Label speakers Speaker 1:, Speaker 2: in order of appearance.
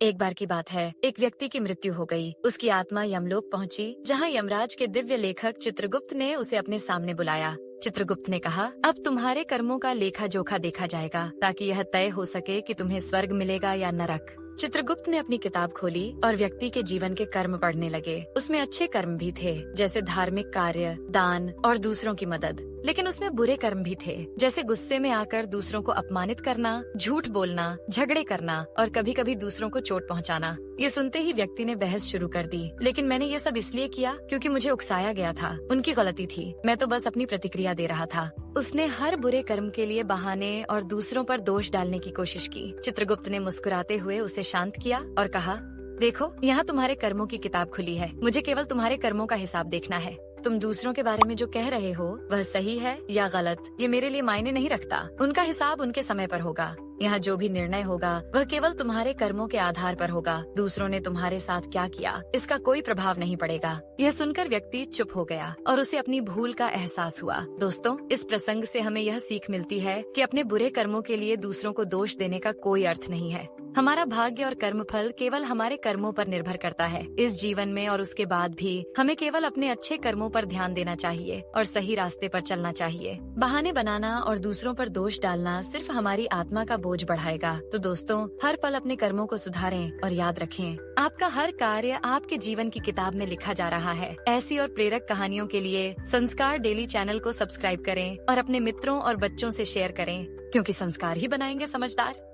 Speaker 1: एक बार की बात है, एक व्यक्ति की मृत्यु हो गई। उसकी आत्मा यमलोक पहुंची, जहां यमराज के दिव्य लेखक चित्रगुप्त ने उसे अपने सामने बुलाया। चित्रगुप्त ने कहा, अब तुम्हारे कर्मों का लेखा जोखा देखा जाएगा, ताकि यह तय हो सके कि तुम्हें स्वर्ग मिलेगा या नरक। चित्रगुप्त ने अपनी किताब खोली और व्यक्ति के जीवन के कर्म पढ़ने लगे। उसमें अच्छे कर्म भी थे, जैसे धार्मिक कार्य, दान और दूसरों की मदद। लेकिन उसमें बुरे कर्म भी थे, जैसे गुस्से में आकर दूसरों को अपमानित करना, झूठ बोलना, झगड़े करना और कभी कभी दूसरों को चोट पहुंचाना। ये सुनते ही व्यक्ति ने बहस शुरू कर दी, लेकिन मैंने ये सब इसलिए किया क्योंकि मुझे उकसाया गया था। उनकी गलती थी, मैं तो बस अपनी प्रतिक्रिया दे रहा था। उसने हर बुरे कर्म के लिए बहाने और दूसरों पर दोष डालने की कोशिश की। चित्रगुप्त ने मुस्कुराते हुए उसे शांत किया और कहा, देखो, यहाँ तुम्हारे कर्मों की किताब खुली है। मुझे केवल तुम्हारे कर्मों का हिसाब देखना है। तुम दूसरों के बारे में जो कह रहे हो वह सही है या गलत, ये मेरे लिए मायने नहीं रखता। उनका हिसाब उनके समय पर होगा। यहाँ जो भी निर्णय होगा वह केवल तुम्हारे कर्मों के आधार पर होगा। दूसरों ने तुम्हारे साथ क्या किया, इसका कोई प्रभाव नहीं पड़ेगा। यह सुनकर व्यक्ति चुप हो गया और उसे अपनी भूल का एहसास हुआ। दोस्तों, इस प्रसंग से हमें यह सीख मिलती है कि अपने बुरे कर्मों के लिए दूसरों को दोष देने का कोई अर्थ नहीं है। हमारा भाग्य और कर्म फल केवल हमारे कर्मों पर निर्भर करता है। इस जीवन में और उसके बाद भी हमें केवल अपने अच्छे कर्मों पर ध्यान देना चाहिए और सही रास्ते पर चलना चाहिए। बहाने बनाना और दूसरों पर दोष डालना सिर्फ हमारी आत्मा का बोझ बढ़ाएगा। तो दोस्तों, हर पल अपने कर्मों को सुधारें और याद रखें, आपका हर कार्य आपके जीवन की किताब में लिखा जा रहा है। ऐसी और प्रेरक कहानियों के लिए संस्कार डेली चैनल को सब्सक्राइब करें और अपने मित्रों और बच्चों से शेयर करें, क्योंकि संस्कार ही बनाएंगे समझदार।